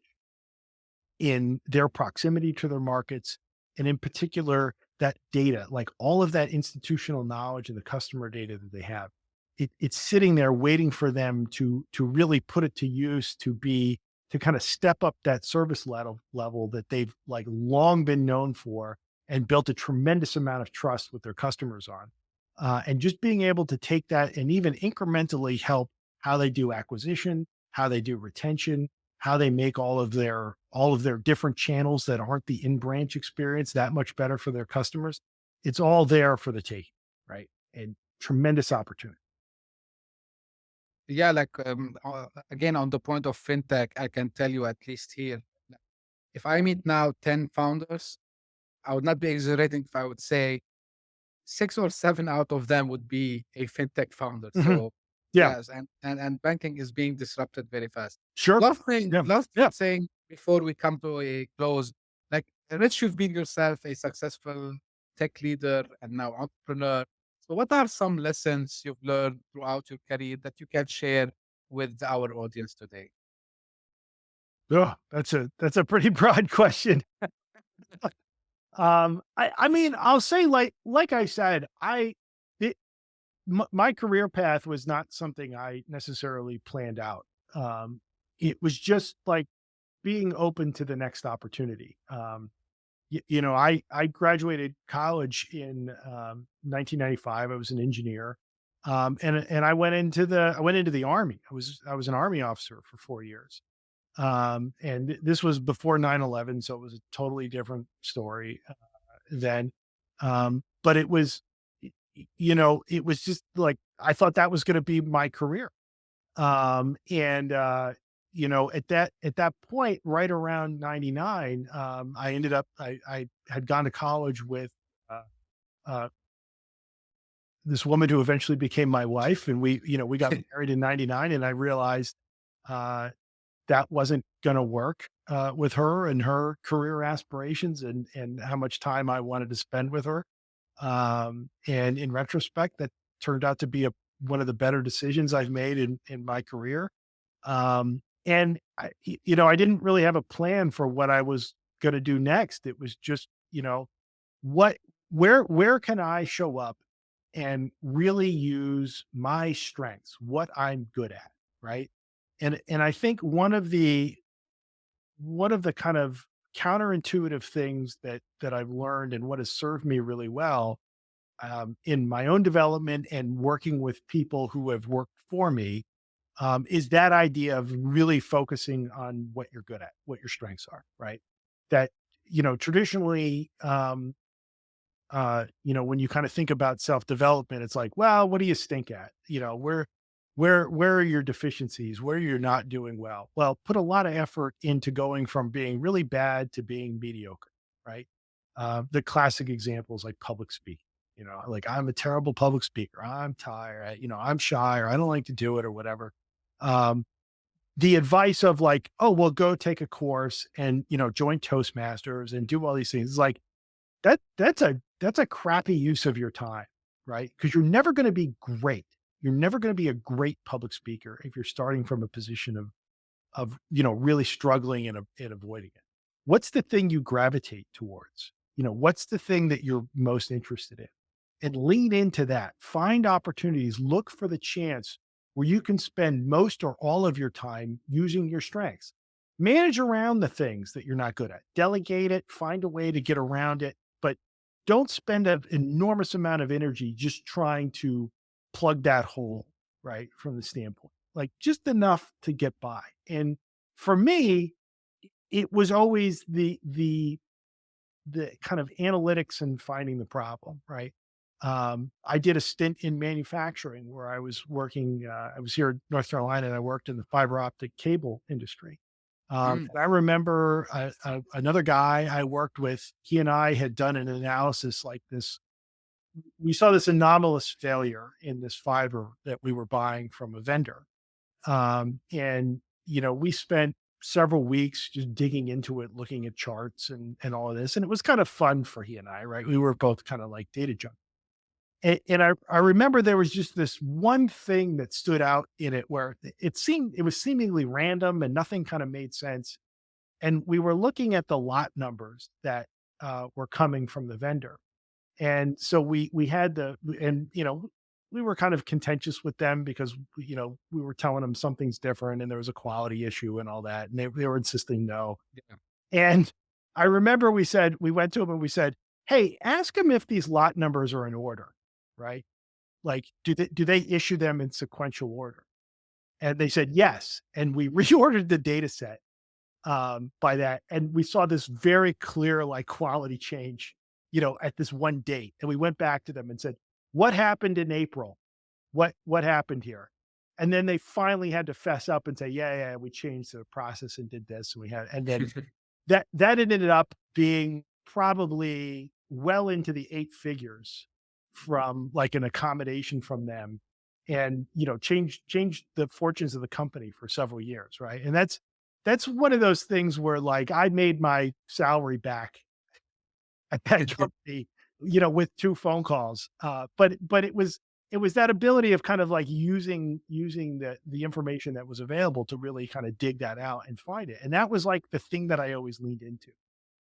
in their proximity to their markets, and in particular, that data, like all of that institutional knowledge and the customer data that they have, it's sitting there waiting for them to really put it to use to kind of step up that service level that they've like long been known for and built a tremendous amount of trust with their customers on. And just being able to take that and even incrementally help how they do acquisition, how they do retention, how they make all of their different channels that aren't the in-branch experience that much better for their customers. It's all there for the taking, right? And tremendous opportunity. Yeah, like again on the point of fintech, I can tell you at least here, if I meet now 10 founders, I would not be exaggerating if I would say 6 or 7 out of them would be a fintech founder. Mhm. So, Yeah, yes, and banking is being disrupted very fast. sure. Yeah, Last thing yeah. saying before we come to a close, like, Rich, you've been yourself a successful tech leader and now entrepreneur. So what are some lessons you've learned throughout your career that you can share with our audience today? Oh, that's a pretty broad question. I mean, I'll say like I said, it, my career path was not something I necessarily planned out. It was just like being open to the next opportunity. I graduated college in 1995. I was an engineer, and I went into the army. I was an army officer for 4 years, and this was before 9/11, so it was a totally different story then. But it was just like I thought that was going to be my career. And at that point, right around 99, I ended up I had gone to college with uh, uh, this woman who eventually became my wife, and we got married in 99, and I realized uh, that wasn't going to work with her and her career aspirations and how much time I wanted to spend with her. And in retrospect, that turned out to be one of the better decisions I've made in my career. And I didn't really have a plan for what I was going to do next. It was just, what, where can I show up and really use my strengths, what I'm good at, right? And I think one of the kind of counterintuitive things that I've learned and what has served me really well in my own development and working with people who have worked for me is that idea of really focusing on what you're good at, what your strengths are, right? That, traditionally, when you kind of think about self-development, it's like, well, what do you stink at? Where are your deficiencies? Where you're not doing well? Well, put a lot of effort into going from being really bad to being mediocre, right? The classic examples like public speaking. Like I'm a terrible public speaker. I'm tired. I'm shy, or I don't like to do it, or whatever. Um, the advice of like, oh, well, go take a course and join Toastmasters and do all these things. It's like that's a crappy use of your time, right? Because you're never gonna be great. You're never gonna be a great public speaker if you're starting from a position of really struggling and avoiding it. What's the thing you gravitate towards? What's the thing that you're most interested in? And lean into that. Find opportunities, look for the chance where you can spend most or all of your time using your strengths. Manage around the things that you're not good at. Delegate it, find a way to get around it, but don't spend an enormous amount of energy just trying to plug that hole, right? From the standpoint, like just enough to get by. And for me, it was always the kind of analytics and finding the problem, right? I did a stint in manufacturing where I was working. I was here in North Carolina, and I worked in the fiber optic cable industry. Mm, And I remember another guy I worked with. He and I had done an analysis like this we saw this anomalous failure in this fiber that we were buying from a vendor. And, we spent several weeks just digging into it, looking at charts and all of this. And it was kind of fun for he and I, right? We were both kind of like data junkies. And I remember there was just this one thing that stood out in it where it was seemingly random and nothing kind of made sense. And we were looking at the lot numbers that were coming from the vendor. And so we had the and we were kind of contentious with them because we were telling them something's different and there was a quality issue and all that, and they were insisting no. Yeah. And I remember we went to them and we said, "Hey, ask them if these lot numbers are in order, right? Like, do they issue them in sequential order?" And they said yes, and we reordered the data set by that. And we saw this very clear, like quality change, at this one date. And we went back to them and said, what happened in April? What happened here? And then they finally had to fess up and say, yeah, yeah, we changed the process and did this. And we had, and then that ended up being probably well into the eight figures from like an accommodation from them and changed the fortunes of the company for several years, right? And that's one of those things where like I made my salary back at that company, with two phone calls. But it was that ability of kind of like using the information that was available to really kind of dig that out and find it. And that was like the thing that I always leaned into.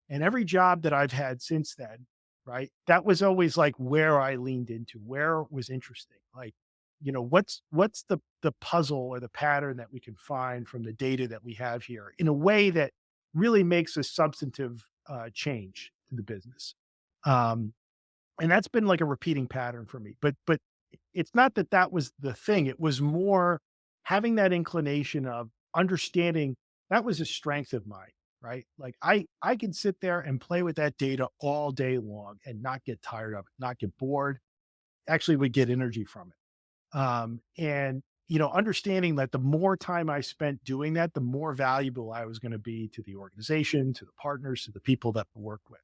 And every job that I've had since then, right? That was always like where I leaned into, where it was interesting. Like, what's the puzzle or the pattern that we can find from the data that we have here in a way that really makes a substantive change to the business. Um, and that's been like a repeating pattern for me. But it's not that that was the thing. It was more having that inclination of understanding that was a strength of mine, right? Like I could sit there and play with that data all day long and not get tired of it, not get bored, actually would get energy from it. And understanding that the more time I spent doing that, the more valuable I was going to be to the organization, to the partners, to the people that I worked with.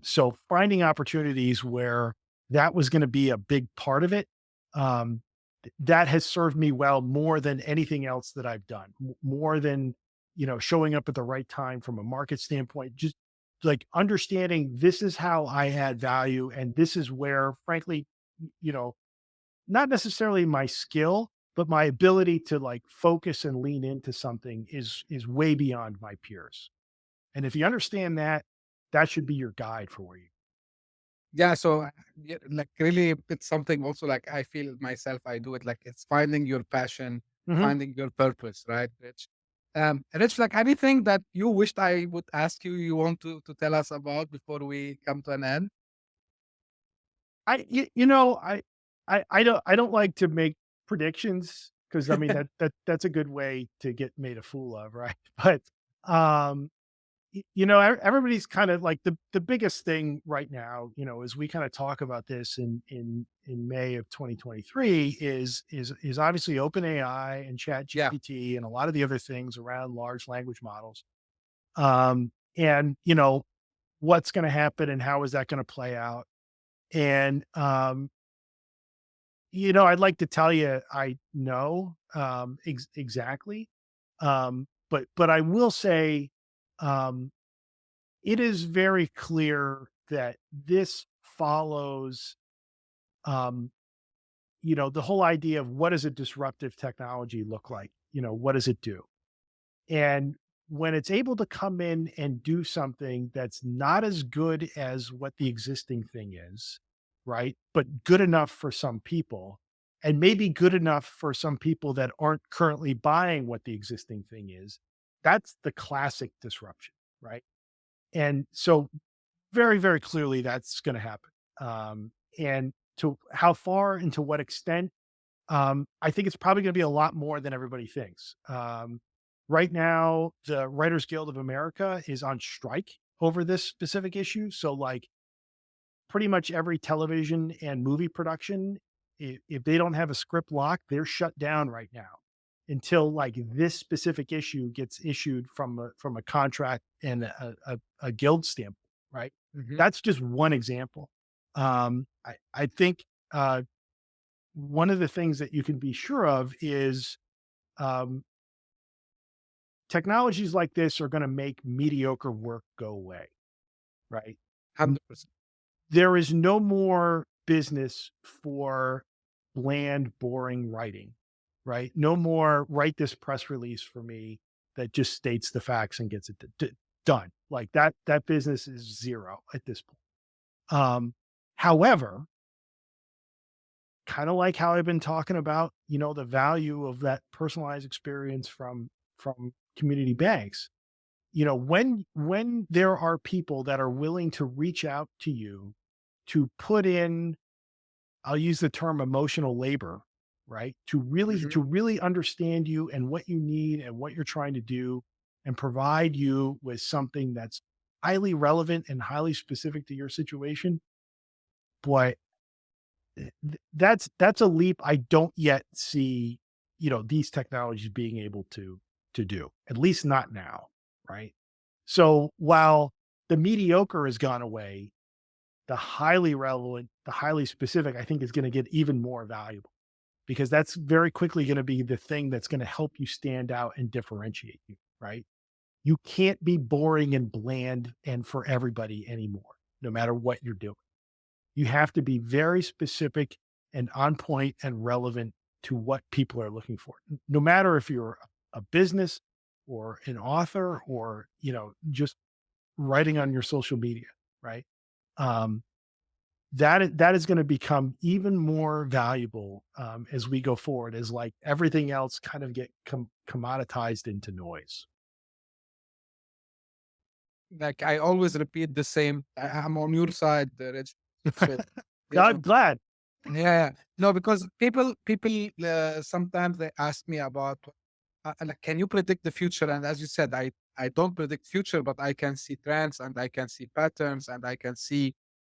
So finding opportunities where that was going to be a big part of it, that has served me well more than anything else that I've done, more than, showing up at the right time from a market standpoint, just like understanding this is how I add value. And this is where, frankly, you know, not necessarily my skill, but my ability to like focus and lean into something is way beyond my peers. And if you understand that, that should be your guide for where you. Yeah, so yeah, like really, it's something also like I feel myself. I do it like it's finding your passion, Mhm. finding your purpose, right, Rich? Rich, like anything that you wished I would ask you, you want to tell us about before we come to an end? I you, you know, I don't like to make predictions because I mean that's a good way to get made a fool of, right? But um everybody's kind of like the biggest thing right now, as we kind of talk about this in May of 2023 is obviously OpenAI and Chat Yeah. GPT and a lot of the other things around large language models. And what's going to happen and how is that going to play out? And I'd like to tell you I know exactly. But I will say um it is very clear that this follows, um, the whole idea of what does a disruptive technology look like? What does it do? And when it's able to come in and do something that's not as good as what the existing thing is, right? But good enough for some people, and maybe good enough for some people that aren't currently buying what the existing thing is, that's the classic disruption, right? And so very, very clearly that's going to happen. And to how far and to what extent, I think it's probably going to be a lot more than everybody thinks. Right now, the Writers Guild of America is on strike over this specific issue. So, like, pretty much every television and movie production, if they don't have a script lock, they're shut down right now until like this specific issue gets issued from a contract and a guild standpoint, right? Hmm. That's just one example. I think one of the things that you can be sure of is um, technologies like this are going to make mediocre work go away, right? N- 100%. There is no more business for bland, boring writing, right? No more write this press release for me that just states the facts and gets it done. Like that business is zero at this point. However, kind of like how I've been talking about, the value of that personalized experience from community banks. When there are people that are willing to reach out to you to put in, I'll use the term emotional labor, right? To really Mhm. to really understand you and what you need and what you're trying to do and provide you with something that's highly relevant and highly specific to your situation. Boy, that's a leap I don't yet see, these technologies being able to do, at least not now, right? So while the mediocre has gone away, the highly relevant, the highly specific, I think is going to get even more valuable because that's very quickly going to be the thing that's going to help you stand out and differentiate you, right? You can't be boring and bland and for everybody anymore, no matter what you're doing. You have to be very specific and on point and relevant to what people are looking for. No matter if you're a business or an author or, just writing on your social media, right? Um, that is going to become even more valuable as we go forward, as like everything else kind of get commoditized into noise. Like I always repeat the same. I'm on your side, Rich. So, you I'm know, glad. yeah, yeah. No, because people sometimes they ask me about like, can you predict the future? And as you said, I don't predict future, but I can see trends and I can see patterns and I can see,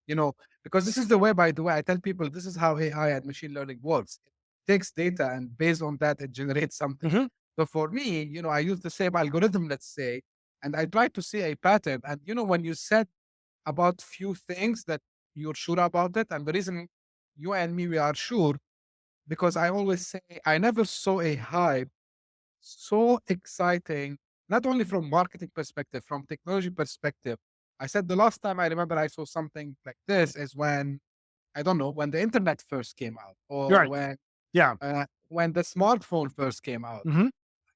you know, because this is the way. By the way, I tell people this is how AI and machine learning works. It takes data and based on that, it generates something. Mhm. So for me, I use the same algorithm, let's say, and I try to see a pattern. And when you said about few things that you're sure about it, and the reason you and me we are sure because I always say I never saw a hype so exciting, not only from marketing perspective, from technology perspective. I said the last time I remember I saw something like this is when I don't know when the internet first came out, or Right. when Yeah. when the smartphone first came out. Mhm.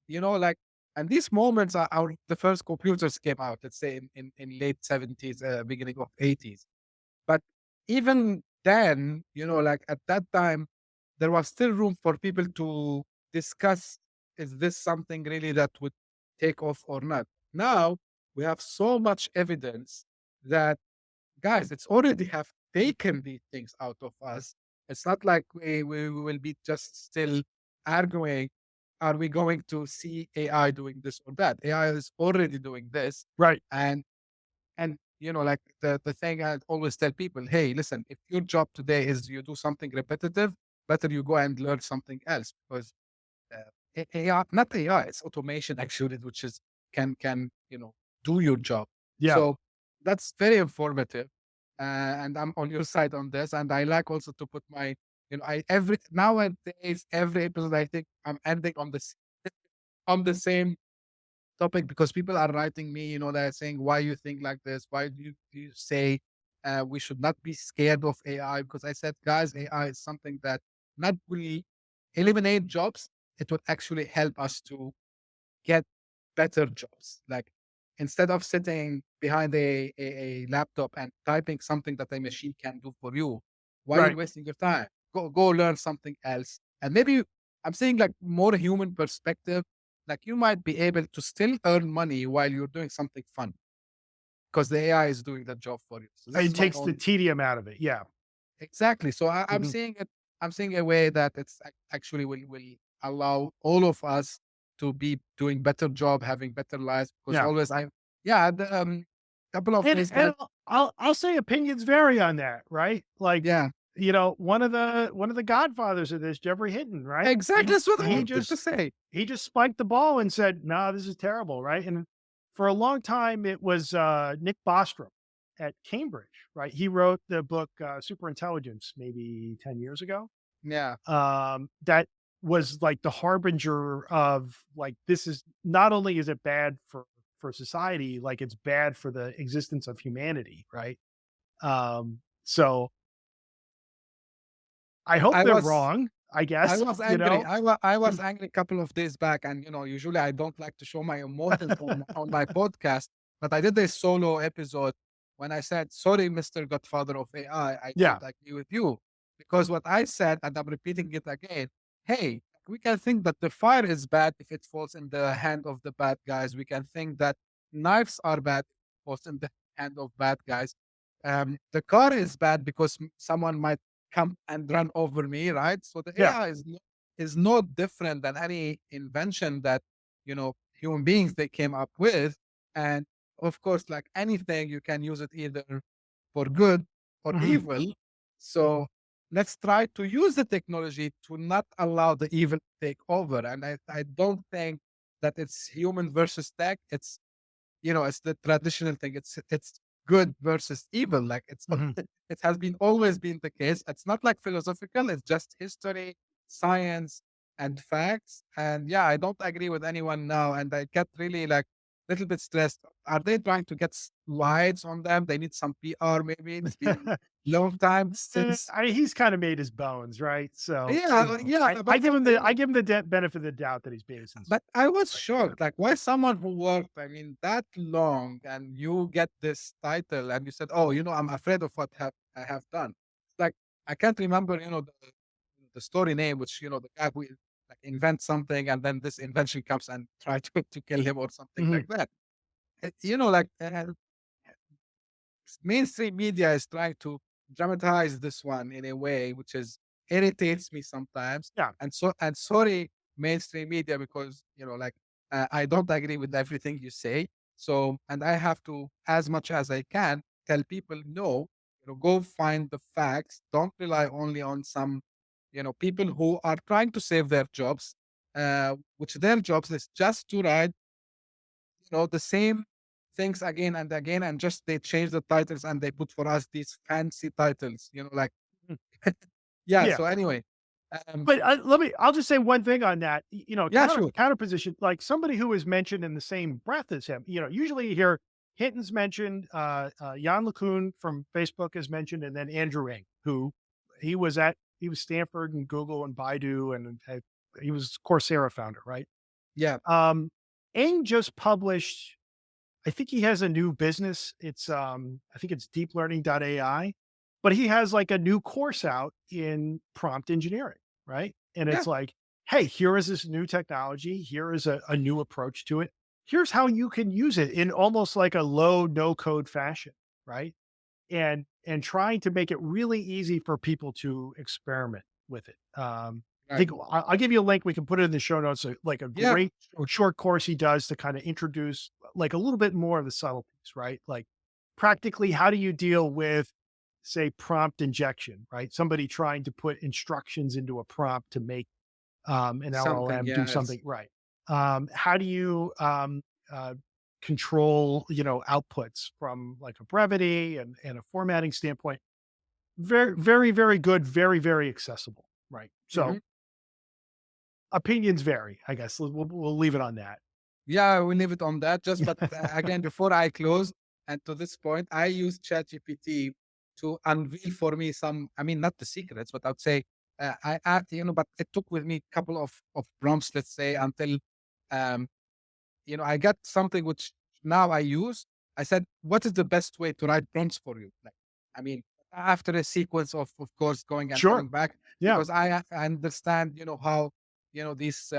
Like, and these moments are the first computers came out. Let's say in late 70s, beginning of 80s. But even then, like at that time, there was still room for people to discuss, is this something really that would take off or not? Now we have so much evidence that, guys, it's already have taken these things out of us. It's not like we will be just still arguing, are we going to see AI doing this or that? AI is already doing this. Right. And like the thing I always tell people, hey, listen, if your job today is you do something repetitive, better you go and learn something else because AI, not AI, it's automation actually, which is can do your job. Yeah. So that's very informative, and I'm on your side on this. And I like also to put my, I every nowadays every episode I think I'm ending on this on the same topic because people are writing me, they're saying, why you think like this? Why do you say we should not be scared of AI? Because I said, guys, AI is something that not will eliminate jobs. It would actually help us to get better jobs. Like instead of sitting behind a laptop and typing something that a machine can do for you, why are you Right. wasting your time? Go learn something else. And maybe I'm saying like more human perspective, like you might be able to still earn money while you're doing something fun because the AI is doing that job for you. So this It is my takes the own tedium out of it. Yeah. exactly. So I'm Mhm. seeing it. I'm seeing a way that it's actually will allow all of us to be doing better job, having better lives. Because Yeah. always yeah, the couple of And days and back, I'll say opinions vary on that, right? Like, yeah, one of the godfathers of this, Jeffrey Hinton, right? exactly. He That's what I he wanted to just say. he just spiked the ball and said, "No, this is terrible," right? And for a long time, it was Nick Bostrom. at Cambridge, right? He wrote the book Superintelligence maybe 10 years ago. Yeah. That was like the harbinger of like this is not only is it bad for society, like it's bad for the existence of humanity, right? So I hope I they're was wrong, I I guess, was you angry. know? I was angry a couple of days back, and usually I don't like to show my emotions on my podcast, but I did a solo episode when I said, "Sorry, Mister Godfather of AI, I don't Yeah. agree with you," because what I said, and I'm repeating it again. Hey, we can think that the fire is bad if it falls in the hand of the bad guys. We can think that knives are bad if it falls in the hand of bad guys. The car is bad because someone might come and run over me, right? So the Yeah. AI is no different than any invention that human beings they came up with, and of course, like anything, you can use it either for good or Mhm. evil. So let's try to use the technology to not allow the evil to take over. And I don't think that it's human versus tech. It's the traditional thing. It's good versus evil. Like Mhm. it has been always been the case. It's not like philosophical. It's just history, science, and facts. And yeah, I don't agree with anyone now. And I get really like a little bit stressed. Are they trying to get slides on them? They need some PR. Maybe it's been long time since. He's kinda made his bones, right? So, Yeah, yeah, I but give him the benefit of the doubt that he's being sincere, But I was right? shocked, like, why someone who worked, I mean, that long and you get this title and you said, "Oh, I'm afraid of what I have done." Like, I can't remember, the story name, which, the guy who like invents something and then this invention comes and try to kill him or something Mhm. like that. Like mainstream media is trying to dramatize this one in a way which is irritates me sometimes. Yeah. And sorry, mainstream media, because like I don't agree with everything you say. So, and I have to, as much as I can, tell people no. Go find the facts. Don't rely only on some people who are trying to save their jobs, which their jobs is just to write the same things again and again, and just they change the titles and they put for us these fancy titles, like Mhm. yeah. Yeah. So anyway, um, But, I'll just say one thing on that, yeah, sure, counter position, like somebody who is mentioned in the same breath as him, usually you hear Hinton's mentioned, Jan LeCun from Facebook is mentioned, and then Andrew Ng, who he was Stanford and Google and Baidu, and he was Coursera founder, right? yeah, Ng just published, I think he has a new business. I think it's deeplearning.ai, but he has like a new course out in prompt engineering, right? And yeah, it's like, hey, here is this new technology. Here is a new approach to it. Here's how you can use it in almost like a low no code fashion, right? And trying to make it really easy for people to experiment with it. I right, think I'll give you a link. We can put it in the show notes. Like a yeah, great sure, short course he does to kind of introduce like a little bit more of the subtleties, right? Like practically, how do you deal with, say, prompt injection, right? Somebody trying to put instructions into a prompt to make an something, LLM do yes, something right. How do you control, outputs from like a brevity and a formatting standpoint? Very, very, very good. Very, very accessible. Right. So hmm, opinions vary. I guess we'll leave it on that. yeah, we leave it on that. Just but again, before I close, and to this point, I use ChatGPT to unveil for me some, I mean, not the secrets, but I'd say I add, but it took with me a couple of prompts, let's say, until um I got something which now I use. I said, "What is the best way to write prompts for you?" Like, I mean, after a sequence of course, going and Sure. coming back, Yeah. because I understand, how, these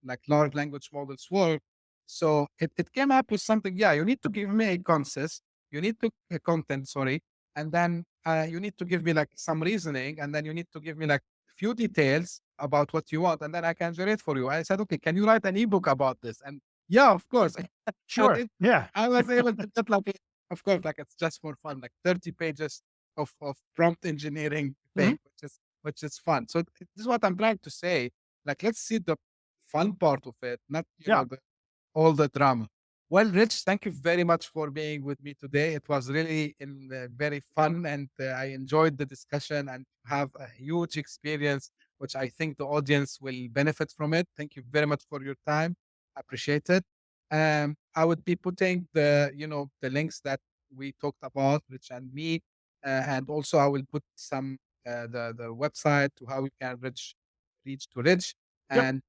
like large language models work. So it came up with something. Yeah, you need to give me a consist. You need to content, sorry, and then you need to give me like some reasoning, and then you need to give me like few details about what you want, and then I can generate for you. I said, okay, can you write an ebook about this? And yeah, of course. And Sure. Yeah. I was able to get like, of course, like it's just for fun, like 30 pages of prompt engineering Mhm. thing, which is fun. So this is what I'm trying to say. Like, let's see the fun part of it, not Yeah. all the drama. Well, Rich, thank you very much for being with me today. It was really very fun, and I enjoyed the discussion and have a huge experience, which I think the audience will benefit from it. Thank you very much for your time. Appreciate it. I would be putting the links that we talked about, Rich and me, and also I will put some the website to how you can reach to Rich. Yep. And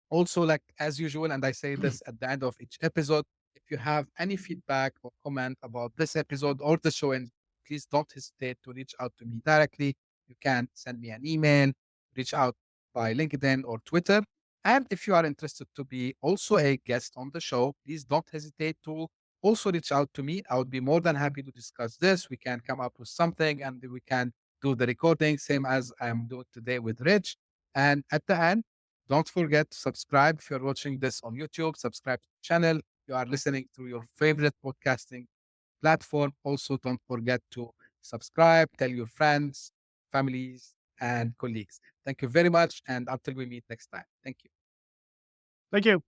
also, like as usual, and I say this at the end of each episode, if you have any feedback or comment about this episode or the show, and please don't hesitate to reach out to me directly. You can send me an email, reach out by LinkedIn or Twitter. And if you are interested to be also a guest on the show, please don't hesitate to also reach out to me. I would be more than happy to discuss this. We can come up with something and we can do the recording, same as I'm doing today with Rich. And at the end, don't forget to subscribe if you're watching this on YouTube. Subscribe to the channel. If you are listening through your favorite podcasting platform. Also, don't forget to subscribe, tell your friends, families, and colleagues. Thank you very much. And until we meet next time, thank you. Thank you.